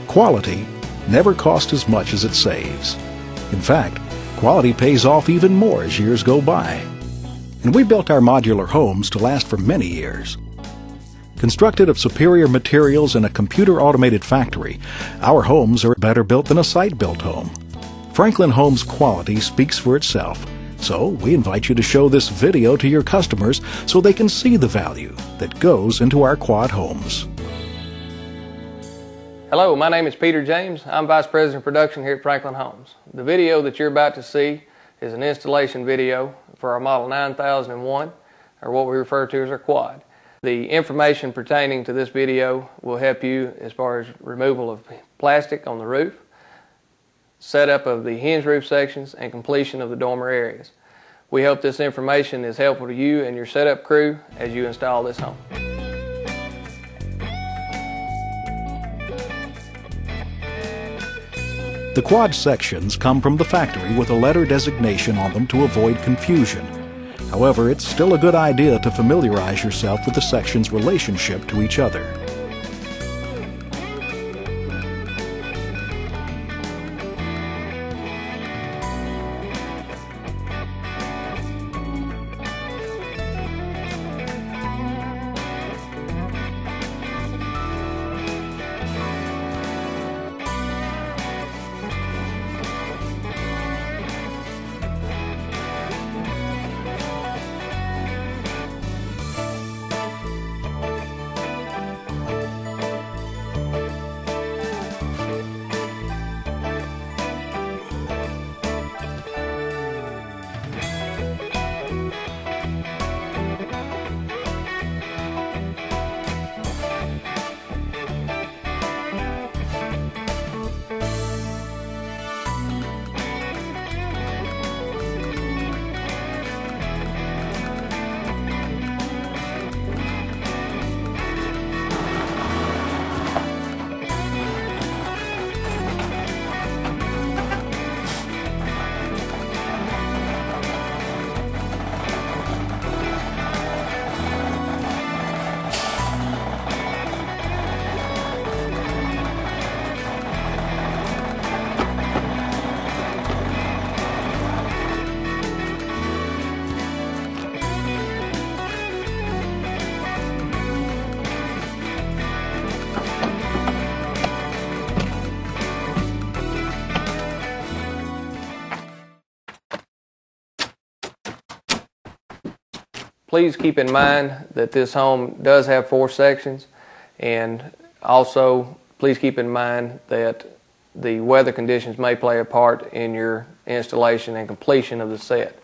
Quality never costs as much as it saves. In fact, quality pays off even more as years go by. And we built our modular homes to last for many years. Constructed of superior materials in a computer-automated factory, our homes are better built than a site-built home. Franklin Homes' quality speaks for itself, so we invite you to show this video to your customers so they can see the value that goes into our quad homes. Hello, my name is Peter James. I'm Vice President of Production here at Franklin Homes. The video that you're about to see is an installation video for our model 9001, or what we refer to as our quad. The information pertaining to this video will help you as far as removal of plastic on the roof, setup of the hinge roof sections, and completion of the dormer areas. We hope this information is helpful to you and your setup crew as you install this home. The quad sections come from the factory with a letter designation on them to avoid confusion. However, it's still a good idea to familiarize yourself with the section's relationship to each other. Please keep in mind that this home does have 4 sections, and also please keep in mind that the weather conditions may play a part in your installation and completion of the set.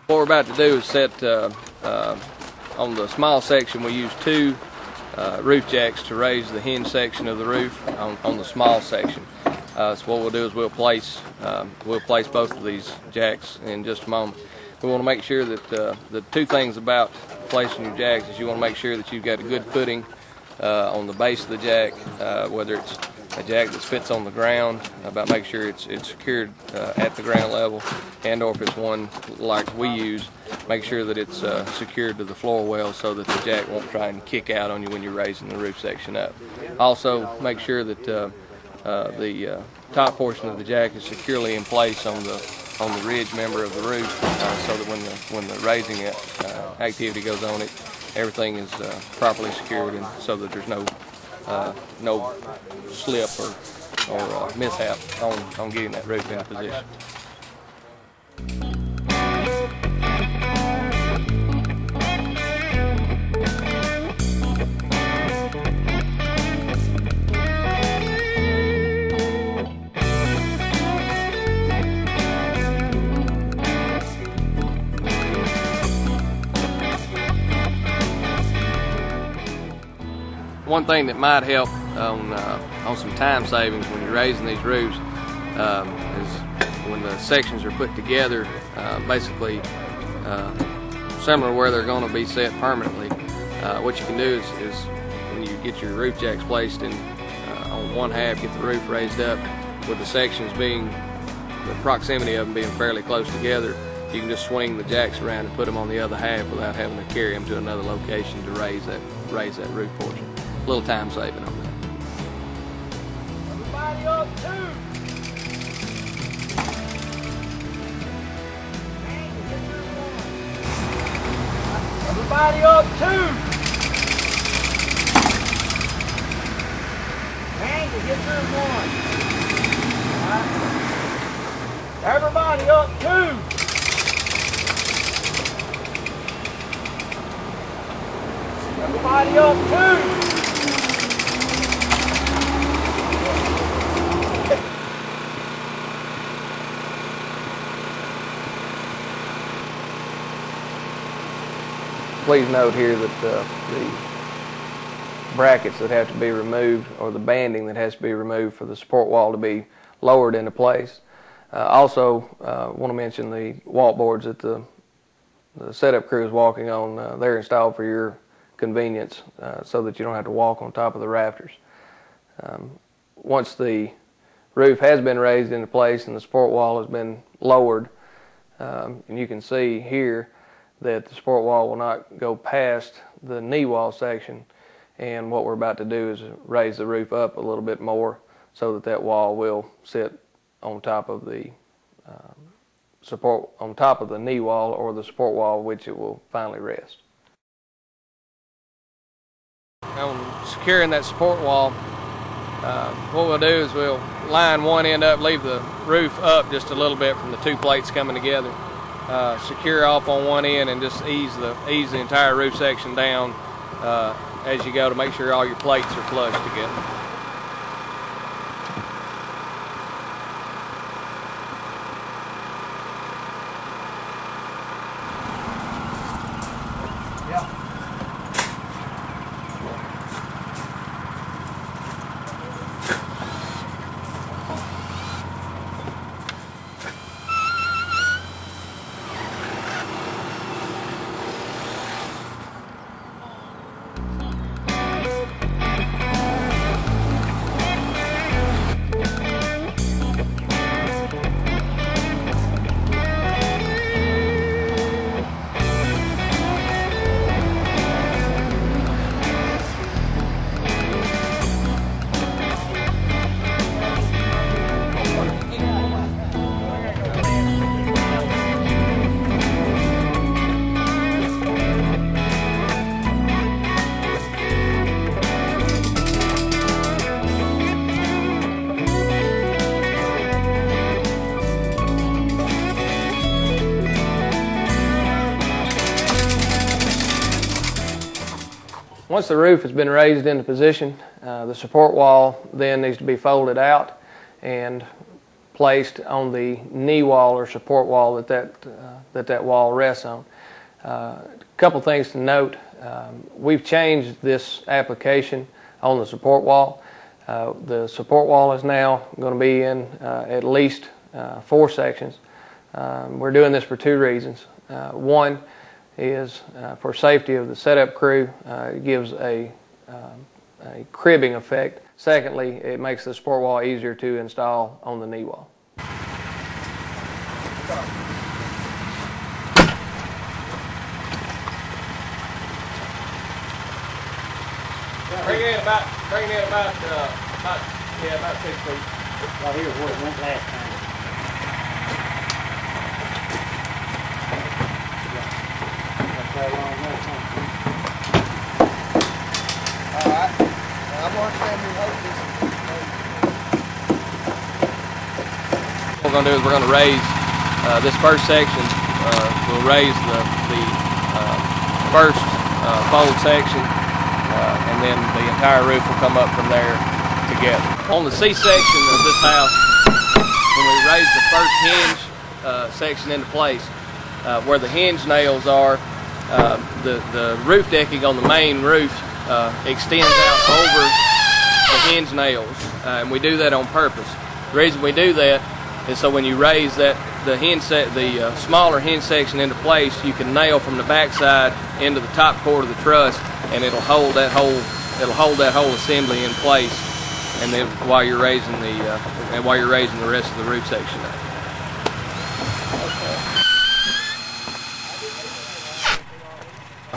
What we're about to do is set on the small section. We use 2 roof jacks to raise the hinge section of the roof on the small section. So what we'll do is we'll place both of these jacks in just a moment. We want to make sure that the 2 things about placing your jacks is you want to make sure that you've got a good footing on the base of the jack, whether it's a jack that fits on the ground, about make sure it's secured at the ground level, and or if it's one like we use, make sure that it's secured to the floor well so that the jack won't try and kick out on you when you're raising the roof section up. Also, make sure that the top portion of the jack is securely in place on the ridge member of the roof, so that when the raising activity goes on, everything is properly secured, and so that there's no slip or mishap on getting that roof in position. One thing that might help on some time savings when you're raising these roofs is when the sections are put together, basically similar to where they're going to be set permanently. What you can do is when you get your roof jacks placed in on one half, get the roof raised up, with the sections being, the proximity of them being fairly close together, you can just swing the jacks around and put them on the other half without having to carry them to another location to raise that roof portion. A little time saving on that. Everybody up two. Everybody up two. Angle, get through one. Right. Everybody up two. Everybody up two. Please note here that the brackets that have to be removed, or the banding that has to be removed for the support wall to be lowered into place. Also, want to mention the wall boards that the setup crew is walking on. They're installed for your convenience so that you don't have to walk on top of the rafters. Once the roof has been raised into place and the support wall has been lowered, and you can see here that the support wall will not go past the knee wall section, and what we're about to do is raise the roof up a little bit more so that that wall will sit on top of the on top of the knee wall, or the support wall, which it will finally rest. On securing that support wall, what we'll do is we'll line one end up, leave the roof up just a little bit from the two plates coming together. Secure off on one end and just ease the entire roof section down as you go, to make sure all your plates are flush together. Once the roof has been raised into position, the support wall then needs to be folded out and placed on the knee wall or support wall that wall rests on. A couple things to note: we've changed this application on the support wall. The support wall is now going to be in at least 4 sections. We're doing this for 2 reasons. One is for safety of the setup crew. It gives a cribbing effect. Secondly, it makes the support wall easier to install on the knee wall. Bring it in about 6 feet. Right here where it went last time. Alright, I'm going to stand here and hold this. What we're going to do is we're going to raise this first section. We'll raise the first fold section, and then the entire roof will come up from there together. On the C section of this house, when we raise the first hinge section into place, where the hinge nails are, the roof decking on the main roof extends out over the hinge nails, and we do that on purpose. The reason we do that is so when you raise the smaller hinge section into place, you can nail from the backside into the top cord of the truss, and it'll hold that whole assembly in place. And then while you're raising the rest of the roof section up.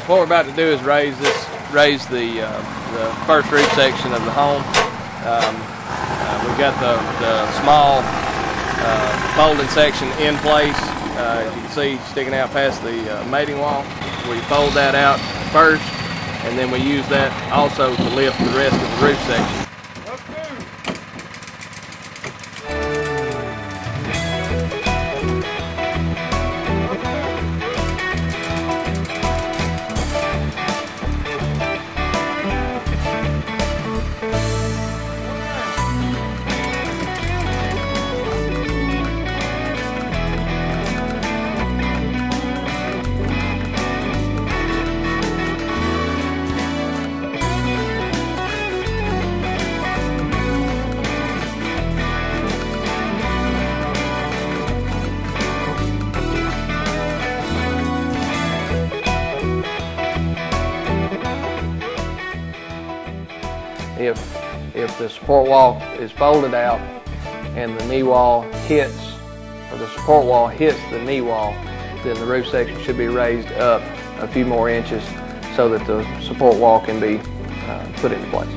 What we're about to do is raise the first roof section of the home. We've got the small folding section in place. As you can see, sticking out past the mating wall. We fold that out first, and then we use that also to lift the rest of the roof section. If the support wall is folded out and the knee wall hits, or the support wall hits the knee wall, then the roof section should be raised up a few more inches so that the support wall can be put into place.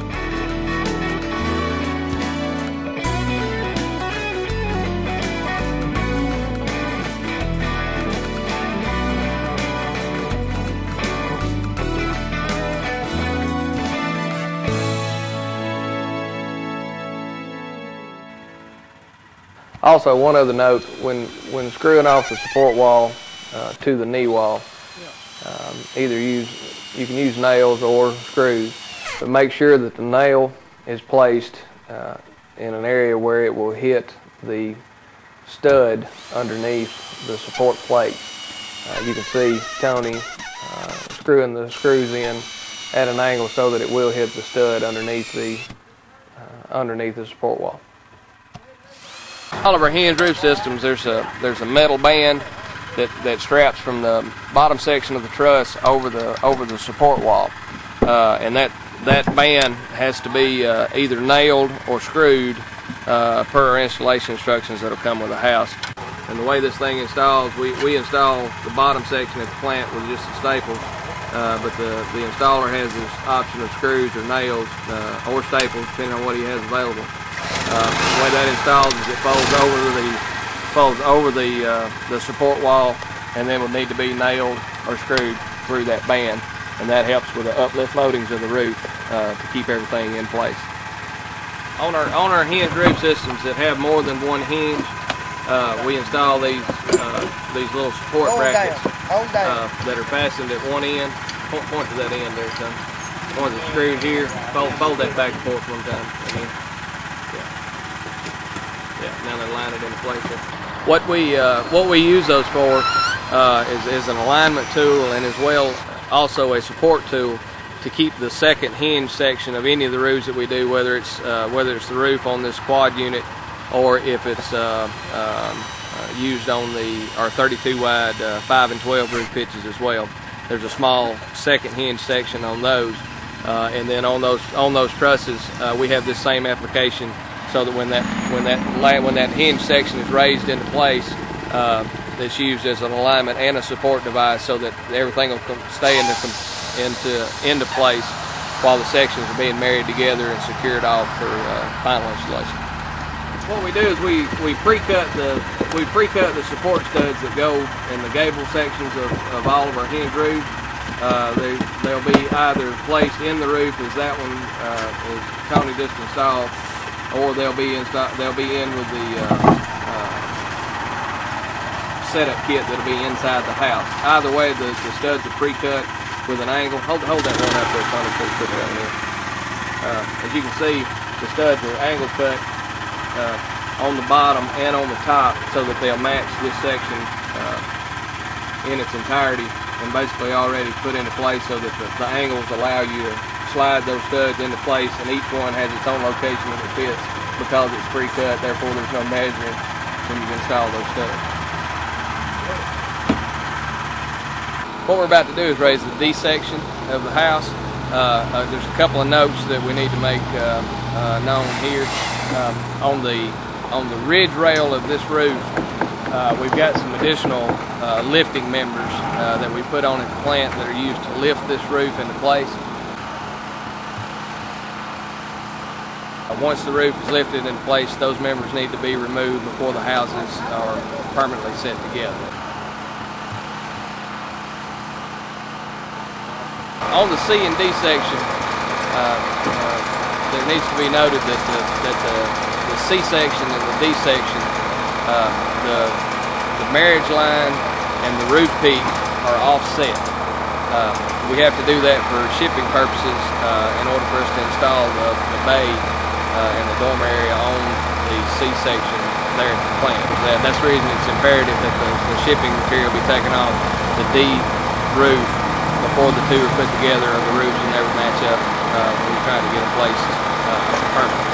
Also, one other note, when screwing off the support wall to the knee wall, you can use nails or screws, but make sure that the nail is placed in an area where it will hit the stud underneath the support plate. You can see Tony screwing the screws in at an angle so that it will hit the stud underneath the support wall. All of our hinge roof systems, there's a metal band that straps from the bottom section of the truss over the support wall, and that band has to be either nailed or screwed per our installation instructions that'll come with the house. And the way this thing installs, we install the bottom section at the plant with just the staples, but the installer has this option of screws or nails or staples, depending on what he has available. The way that installs is it folds over the support wall, and then will need to be nailed or screwed through that band, and that helps with the uplift loadings of the roof to keep everything in place. On our hinge roof systems that have more than one hinge, we install these little support brackets that are fastened at one end. Point to that end there, son. One's screwed here. Fold that back and forth one time. Again. Yeah, now they line it into place there. What we use those for is an alignment tool, and as well also a support tool to keep the second hinge section of any of the roofs that we do, whether it's the roof on this quad unit or if it's used on our 32 wide 5 and 12 roof pitches as well. There's a small second hinge section on those, and then on those trusses we have this same application, so that when that hinge section is raised into place, it's used as an alignment and a support device, so that everything will stay into place while the sections are being married together and secured off for final installation. What we do is we pre-cut the support studs that go in the gable sections of all of our hinge roofs. They'll be either placed in the roof as that one is Tony just installed, or they'll be in with the setup kit that'll be inside the house. Either way, the studs are pre-cut with an angle. Hold that one up there, Tony, before you put it on there. As you can see, the studs are angle cut on the bottom and on the top, so that they'll match this section in its entirety, and basically already put into place so that the angles allow you to slide those studs into place, and each one has its own location that it fits because it's pre-cut. Therefore, there's no measuring when you install those studs. What we're about to do is raise the D section of the house. There's a couple of notes that we need to make known here. On the ridge rail of this roof, we've got some additional lifting members that we put on at the plant that are used to lift this roof into place. Once the roof is lifted into place, those members need to be removed before the houses are permanently set together. On the C and D section, there needs to be noted that the C section and the D section, the marriage line and the roof peak are offset. We have to do that for shipping purposes in order for us to install the bay and the dormer area on the C section there at the plant. That's the reason it's imperative that the shipping material be taken off the D roof before the two are put together, or the roofs will never match up when you're trying to get them placed permanently.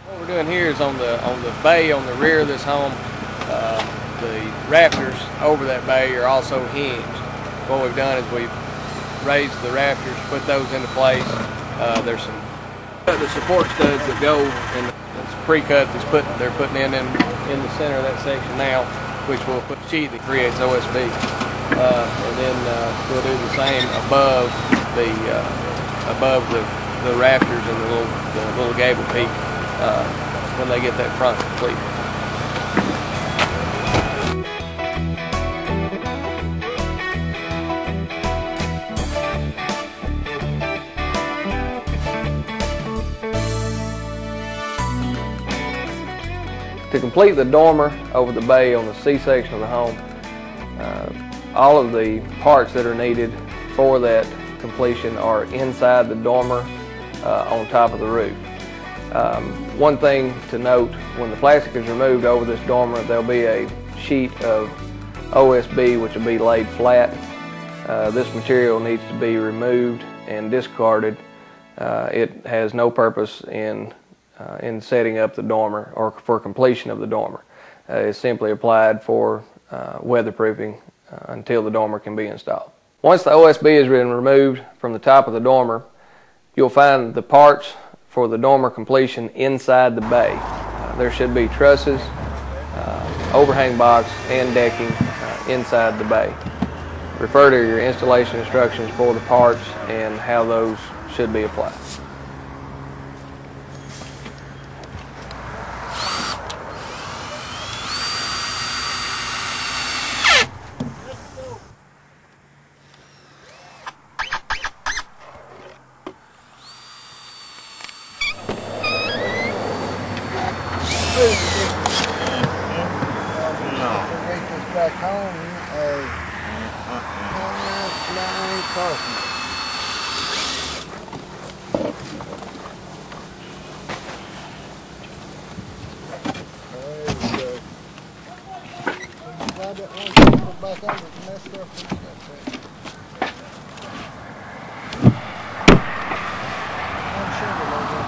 What we're doing here is on the bay on the rear of this home. The rafters over that bay are also hinged. What we've done is we've raised the rafters, put those into place. There's some the support studs that go, and it's pre-cut. They're putting in the center of that section now, which will put a sheet that creates OSB, and then we'll do the same above the rafters and the little gable peak. When they get that front complete. To complete the dormer over the bay on the C section of the home, all of the parts that are needed for that completion are inside the dormer on top of the roof. One thing to note, when the plastic is removed over this dormer, there'll be a sheet of OSB which will be laid flat. This material needs to be removed and discarded. It has no purpose in setting up the dormer or for completion of the dormer. It's simply applied for weatherproofing until the dormer can be installed. Once the OSB has been removed from the top of the dormer, you'll find the parts for the dormer completion inside the bay. There should be trusses, overhang box, and decking inside the bay. Refer to your installation instructions for the parts and how those should be applied. Back home, crossing. Slide that one back over, messed up. One sugar logo.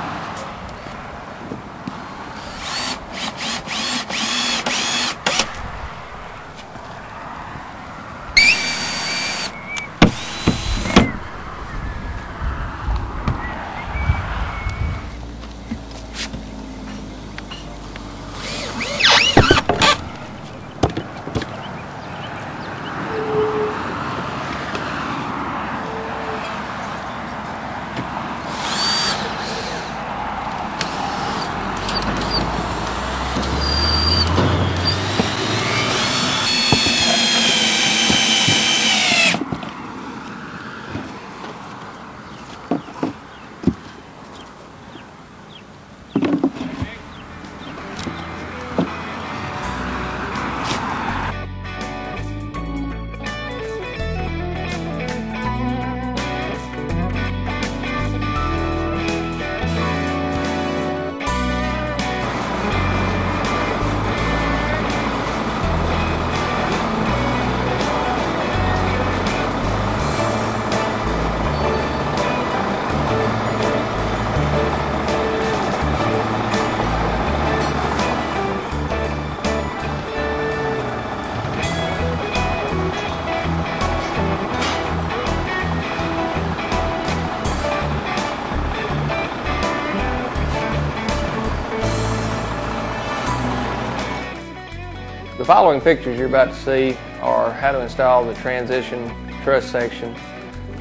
following pictures you're about to see are how to install the transition truss section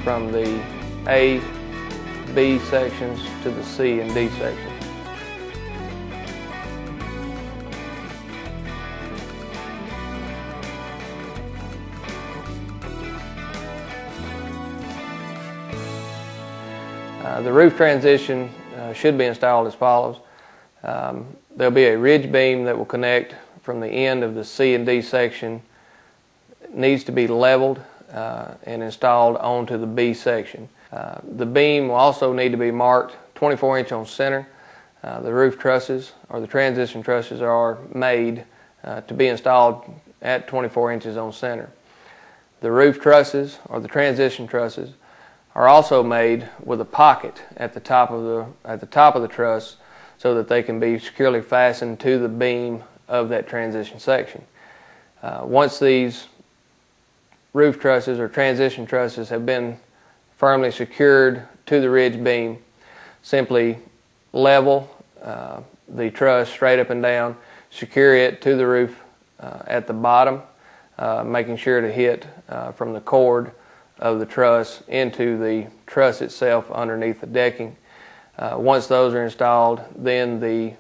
from the A, B sections to the C and D sections. The roof transition should be installed as follows. There'll be a ridge beam that will connect from the end of the C and D section. It needs to be leveled and installed onto the B section. The beam will also need to be marked 24-inch on center. The roof trusses or the transition trusses are made to be installed at 24 inches on center. The roof trusses or the transition trusses are also made with a pocket at the top of the truss so that they can be securely fastened to the beam of that transition section. Once these roof trusses or transition trusses have been firmly secured to the ridge beam, simply level the truss straight up and down, secure it to the roof at the bottom, making sure to hit from the cord of the truss into the truss itself underneath the decking. Once those are installed, then the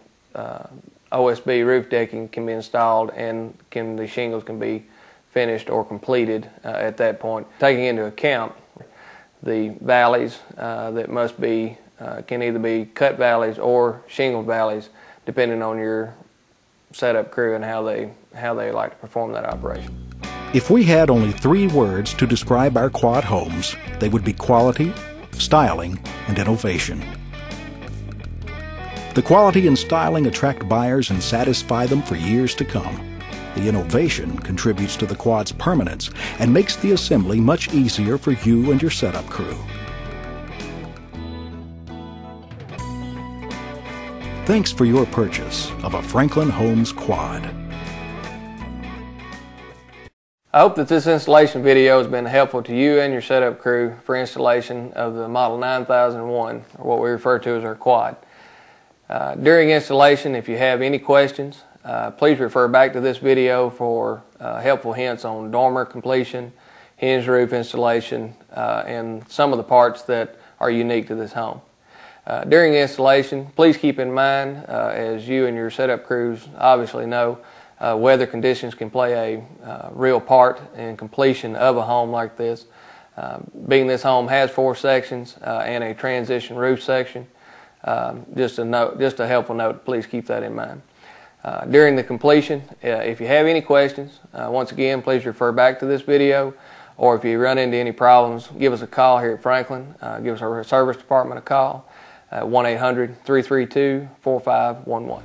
OSB roof decking can be installed and the shingles can be finished or completed at that point, taking into account the valleys that must be can either be cut valleys or shingled valleys, depending on your setup crew and how they like to perform that operation. If we had only 3 words to describe our quad homes, they would be quality, styling, and innovation. The quality and styling attract buyers and satisfy them for years to come. The innovation contributes to the quad's permanence and makes the assembly much easier for you and your setup crew. Thanks for your purchase of a Franklin Homes Quad. I hope that this installation video has been helpful to you and your setup crew for installation of the Model 9001, or what we refer to as our quad. During installation, if you have any questions, please refer back to this video for helpful hints on dormer completion, hinged roof installation, and some of the parts that are unique to this home. During installation, please keep in mind, as you and your setup crews obviously know, weather conditions can play a real part in completion of a home like this. Being this home has 4 sections and a transition roof section, just a helpful note, please keep that in mind. During the completion, if you have any questions, once again, please refer back to this video, or if you run into any problems, give us a call here at Franklin. Give us our service department a call at 1-800-332-4511.